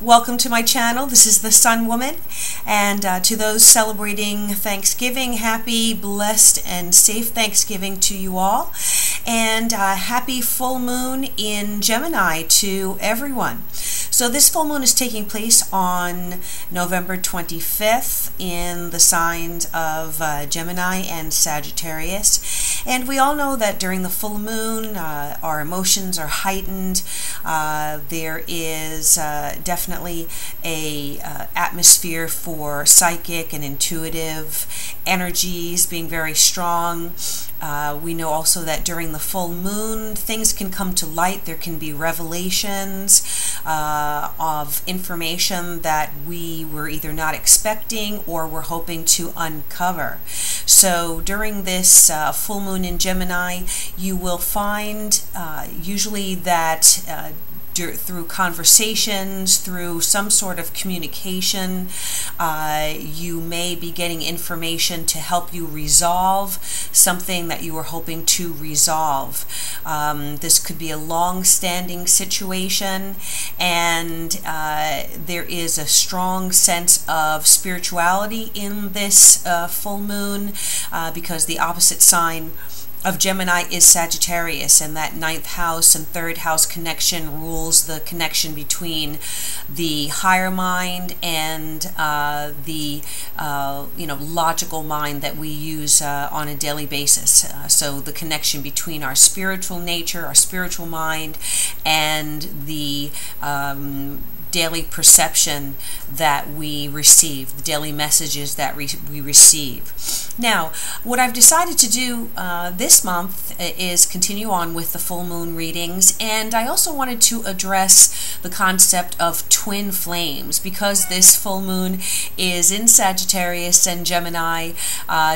Welcome to my channel. This is the Sun Woman, and to those celebrating Thanksgiving, happy, blessed, and safe Thanksgiving to you all, and happy full moon in Gemini to everyone. So this full moon is taking place on November 25th in the signs of Gemini and Sagittarius, and we all know that during the full moon our emotions are heightened. There is definitely a atmosphere for psychic and intuitive energies being very strong. We know also that during the full moon things can come to light. There can be revelations of information that we were either not expecting or were hoping to uncover. So during this full moon in Gemini, you will find usually that through conversations, through some sort of communication, you may be getting information to help you resolve something that you were hoping to resolve. This could be a long-standing situation, and there is a strong sense of spirituality in this full moon because the opposite sign of Gemini is Sagittarius, and that 9th house and 3rd house connection rules the connection between the higher mind and the logical mind that we use on a daily basis. So the connection between our spiritual nature, our spiritual mind, and the daily perception that we receive, the daily messages that we receive. Now, what I've decided to do this month is continue on with the full moon readings, and I also wanted to address the concept of twin flames because this full moon is in Sagittarius and Gemini,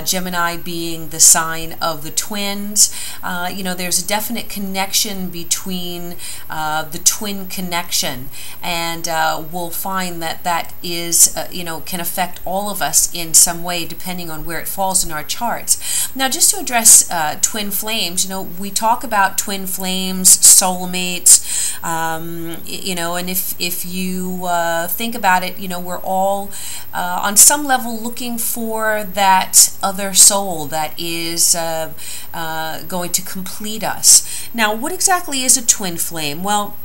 Gemini being the sign of the twins. There's a definite connection between the twin connection, and we'll find that that is, can affect all of us in some way depending on where it falls in our charts. Now, just to address twin flames, we talk about twin flames, soulmates, and if you think about it, we're all on some level looking for that other soul that is going to complete us. Now, what exactly is a twin flame? Well,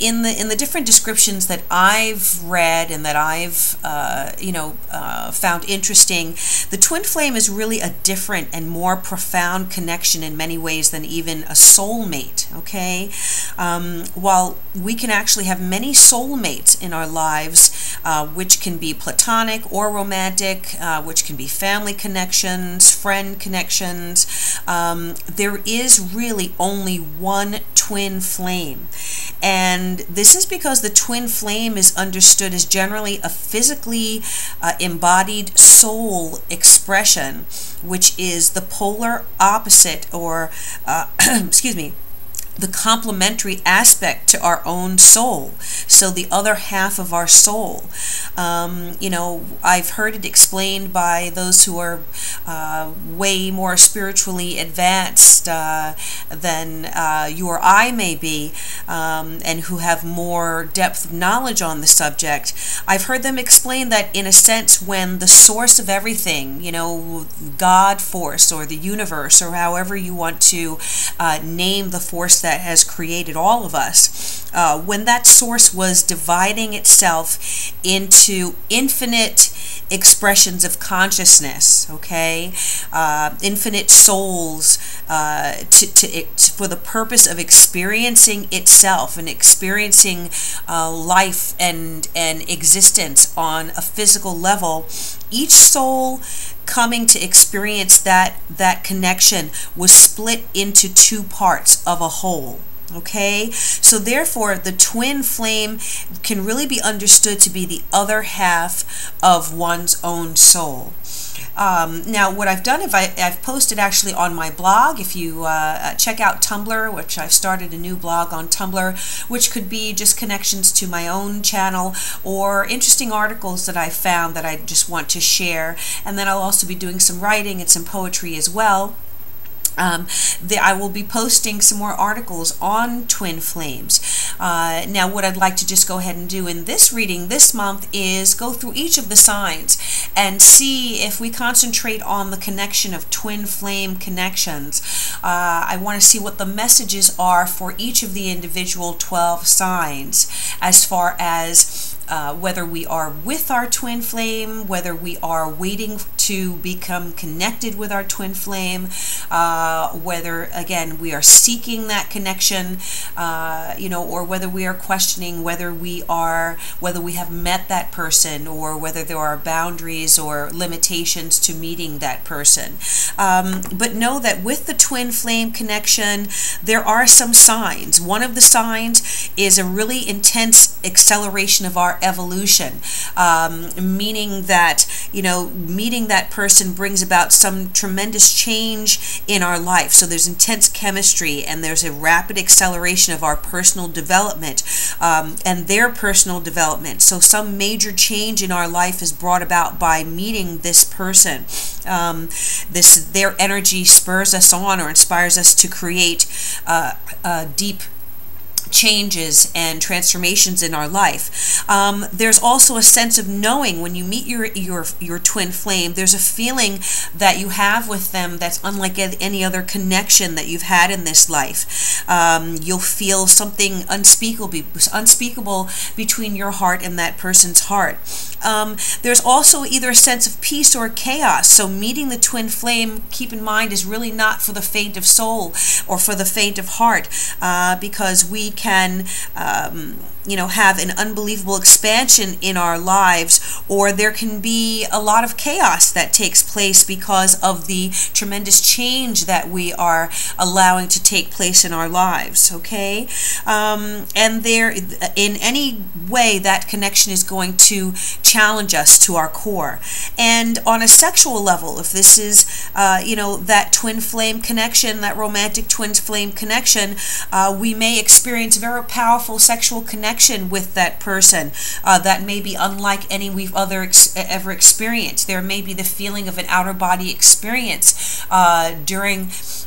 in the different descriptions that I've read and that I've found interesting, the twin flame is really a different and more profound connection in many ways than even a soulmate. Okay, while we can actually have many soulmates in our lives, which can be platonic or romantic, which can be family connections, friend connections, there is really only one twin flame. And this is because the twin flame is understood as generally a physically embodied soul expression, which is the polar opposite, or the complementary aspect to our own soul. So the other half of our soul. I've heard it explained by those who are way more spiritually advanced than you or I may be, and who have more depth of knowledge on the subject. I've heard them explain that in a sense, when the source of everything, God force or the universe, or however you want to name the force that has created all of us, when that source was dividing itself into infinite expressions of consciousness, okay, infinite souls, for the purpose of experiencing itself and experiencing life and existence on a physical level, each soul coming to experience that connection was split into two parts of a whole. Okay, so therefore the twin flame can really be understood to be the other half of one's own soul. Now, what I've done, I've posted actually on my blog. If you check out Tumblr, which I've started a new blog on Tumblr, which could be just connections to my own channel or interesting articles that I found that I just want to share. And then I'll also be doing some writing and some poetry as well. I will be posting some more articles on twin flames. Now, what I'd like to just go ahead and do in this reading this month is go through each of the signs and see if we concentrate on the connection of twin flame connections. I want to see what the messages are for each of the individual 12 signs, as far as whether we are with our twin flame, whether we are waiting to become connected with our twin flame, whether, again, we are seeking that connection, or whether we are questioning whether we have met that person, or whether there are boundaries or limitations to meeting that person. But know that with the twin flame connection, there are some signs. One of the signs is a really intense acceleration of our evolution, meaning that, meeting that person brings about some tremendous change in our life. So there's intense chemistry, and there's a rapid acceleration of our personal development and their personal development. So some major change in our life is brought about by meeting this person. Their energy spurs us on or inspires us to create deep changes and transformations in our life. There's also a sense of knowing when you meet your twin flame. There's a feeling that you have with them that's unlike any other connection that you've had in this life. You'll feel something unspeakable between your heart and that person's heart. There's also either a sense of peace or chaos. So meeting the twin flame, keep in mind, is really not for the faint of soul or for the faint of heart, because we can have an unbelievable expansion in our lives, or there can be a lot of chaos that takes place because of the tremendous change that we are allowing to take place in our lives, okay? And there, in any way, that connection is going to challenge us to our core. And on a sexual level, if this is, that twin flame connection, that romantic twin flame connection, we may experience very powerful sexual connection with that person that may be unlike any we've ever experienced. There may be the feeling of an outer body experience during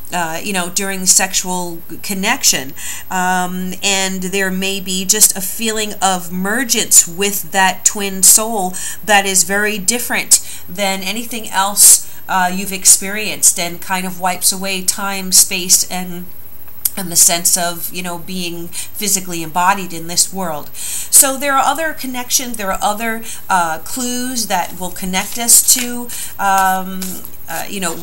the sexual connection, and there may be just a feeling of mergence with that twin soul that is very different than anything else you've experienced, and kind of wipes away time, space, and the sense of, being physically embodied in this world. So there are other connections, there are other clues that will connect us to,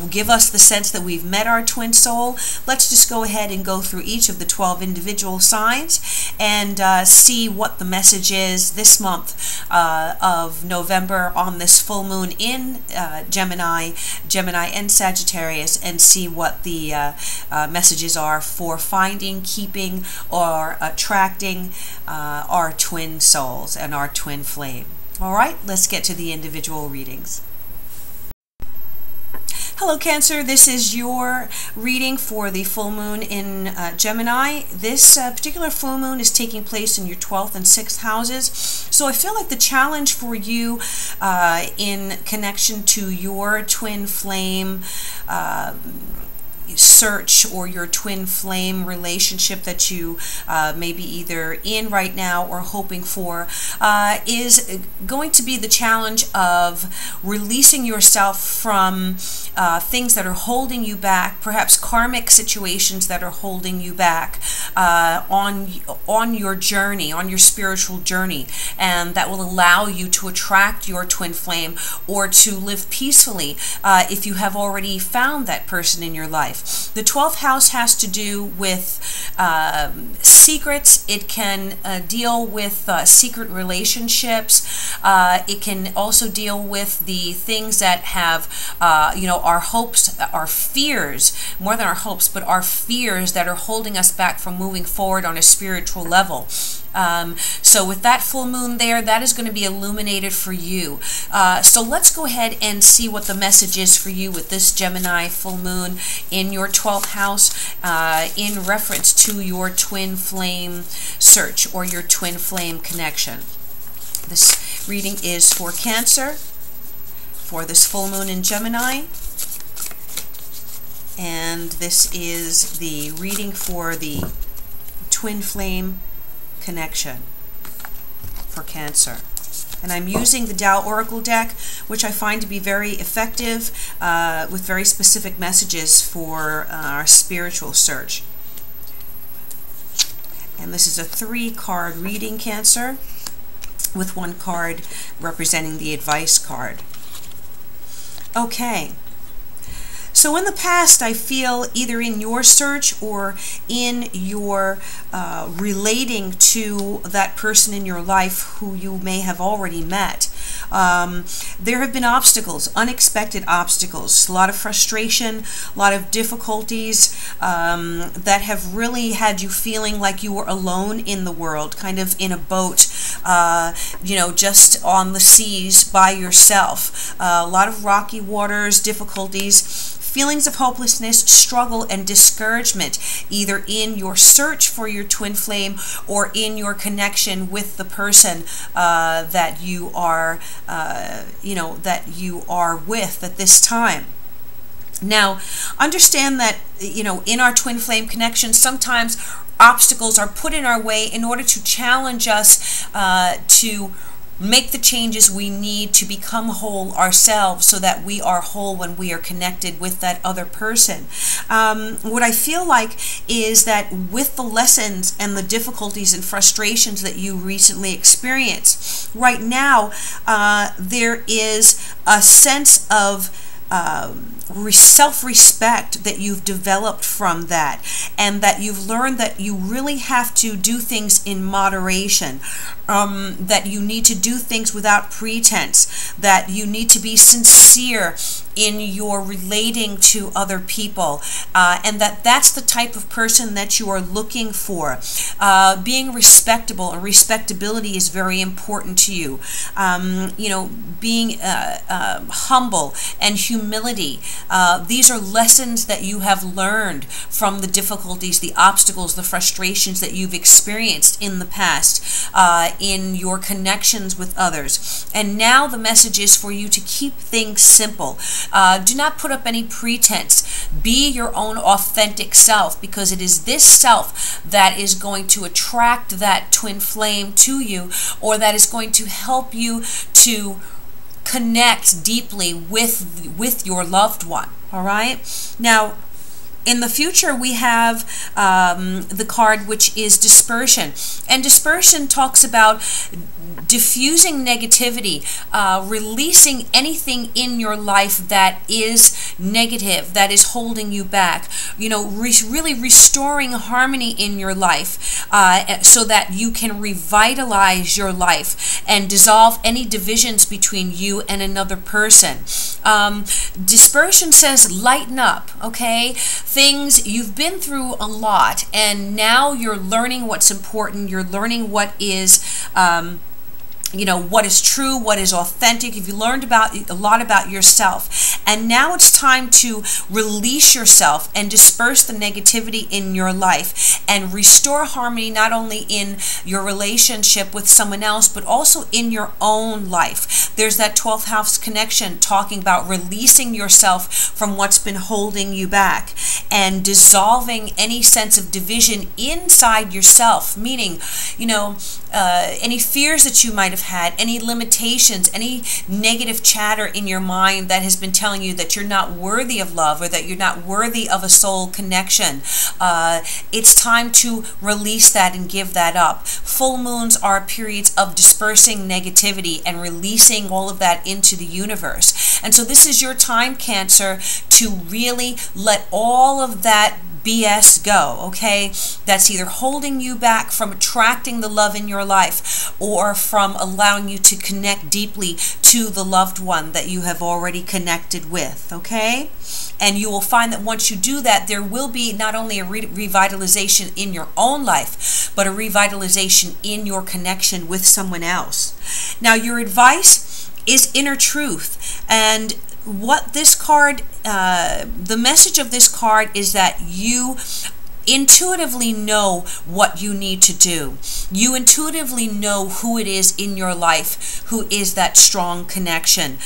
give us the sense that we've met our twin soul. Let's just go ahead and go through each of the 12 individual signs and see what the message is this month of November on this full moon in Gemini and Sagittarius, and see what the messages are for finding, keeping, or attracting our twin souls and our twin flame. All right, let's get to the individual readings. Hello, Cancer. This is your reading for the full moon in Gemini. This particular full moon is taking place in your 12th and 6th houses. So I feel like the challenge for you in connection to your twin flame search, or your twin flame relationship that you may be either in right now or hoping for, is going to be the challenge of releasing yourself from things that are holding you back, perhaps karmic situations that are holding you back on your journey, on your spiritual journey, and that will allow you to attract your twin flame or to live peacefully if you have already found that person in your life. The 12th house has to do with secrets. It can deal with secret relationships. It can also deal with the things that have, our hopes, our fears, more than our hopes, but our fears that are holding us back from moving forward on a spiritual level. So with that full moon there, that is going to be illuminated for you. So let's go ahead and see what the message is for you with this Gemini full moon in your 12th house in reference to your twin flame search or your twin flame connection. This reading is for Cancer for this full moon in Gemini. And this is the reading for the twin flame connection for Cancer. And I'm using the Tao Oracle deck, which I find to be very effective with very specific messages for our spiritual search. And this is a 3-card reading, Cancer, with 1 card representing the advice card. Okay. So in the past, I feel either in your search or in your relating to that person in your life who you may have already met, there have been obstacles, unexpected obstacles, a lot of frustration, a lot of difficulties that have really had you feeling like you were alone in the world, kind of in a boat, you know, just on the seas by yourself. A lot of rocky waters, difficulties, feelings of hopelessness, struggle, and discouragement, either in your search for your twin flame or in your connection with the person that you are, that you are with at this time. Now, understand that, you know, in our twin flame connection, sometimes obstacles are put in our way in order to challenge us to make the changes we need to become whole ourselves, so that we are whole when we are connected with that other person. What I feel like is that with the lessons and the difficulties and frustrations that you recently experienced, right now there is a sense of self-respect that you've developed from that, and that you've learned that you really have to do things in moderation, that you need to do things without pretense, that you need to be sincere in your relating to other people, and that's the type of person that you are looking for. Being respectable, and respectability is very important to you. You know, being humble and humility. These are lessons that you have learned from the difficulties, the obstacles, the frustrations that you've experienced in the past in your connections with others. And now the message is for you to keep things simple. Do not put up any pretense. Be your own authentic self, because it is this self that is going to attract that twin flame to you, or that is going to help you to connect deeply with your loved one. All right? Now, in the future, we have the card which is dispersion. And dispersion talks about diffusing negativity, releasing anything in your life that is negative, that is holding you back. You know, really restoring harmony in your life so that you can revitalize your life and dissolve any divisions between you and another person. Dispersion says lighten up, okay? Things, you've been through a lot, and now you're learning what's important. You're learning what is you know, what is true, what is authentic. If you learned a lot about yourself, and now it's time to release yourself and disperse the negativity in your life and restore harmony, not only in your relationship with someone else, but also in your own life. There's that 12th house connection talking about releasing yourself from what's been holding you back and dissolving any sense of division inside yourself, meaning, you know, any fears that you might have had, any limitations, any negative chatter in your mind that has been telling you that you're not worthy of love, or that you're not worthy of a soul connection. It's time to release that and give that up. Full moons are periods of dispersing negativity and releasing all of that into the universe. And so this is your time, Cancer, to really let all of that BS go, okay? That's either holding you back from attracting the love in your life, or from allowing you to connect deeply to the loved one that you have already connected with, okay? And you will find that once you do that, there will be not only a revitalization in your own life, but a revitalization in your connection with someone else. Now, your advice is inner truth. And what this card, the message of this card is that you intuitively know what you need to do. You intuitively know who it is in your life who is that strong connection.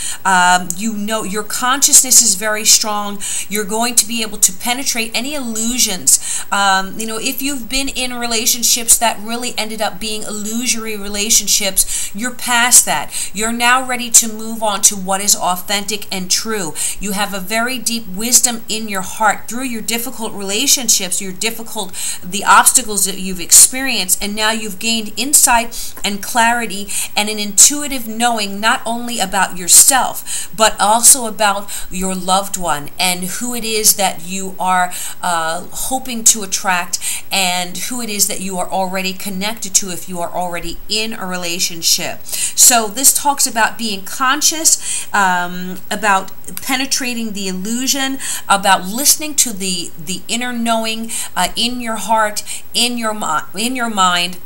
You know your consciousness is very strong. You're going to be able to penetrate any illusions. If you've been in relationships that really ended up being illusory relationships, you're past that. You're now ready to move on to what is authentic and true. You have a very deep wisdom in your heart through your difficult relationships, the obstacles that you've experienced, and now you've gained insight and clarity and an intuitive knowing not only about yourself but also about your loved one and who it is that you are hoping to attract and who it is that you are already connected to if you are already in a relationship. So this talks about being conscious, about penetrating the illusion, about listening to the inner knowing in your heart, in your mind,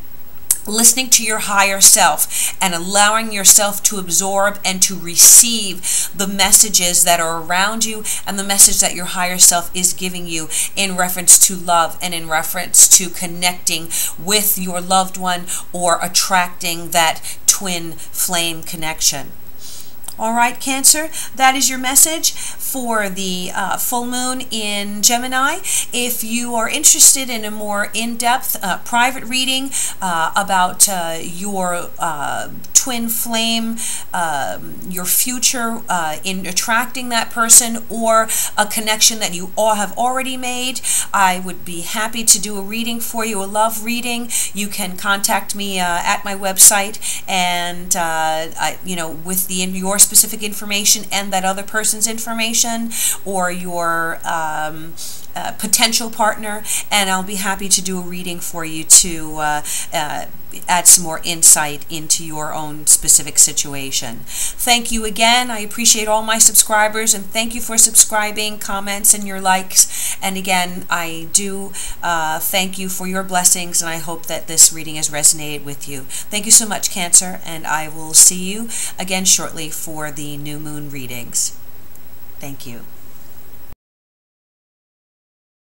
listening to your higher self and allowing yourself to absorb and to receive the messages that are around you and the message that your higher self is giving you in reference to love and in reference to connecting with your loved one or attracting that twin flame connection. All right, Cancer, that is your message for the full moon in Gemini. If you are interested in a more in-depth private reading about your twin flame, your future in attracting that person, or a connection that you all have already made, I would be happy to do a reading for you, a love reading. You can contact me at my website, and with your specific information and that other person's information or your potential partner, and I'll be happy to do a reading for you to add some more insight into your own specific situation. Thank you again. I appreciate all my subscribers, and thank you for subscribing, comments, and your likes. And again, I do thank you for your blessings, and I hope that this reading has resonated with you. Thank you so much, Cancer, and I will see you again shortly for the new moon readings. Thank you.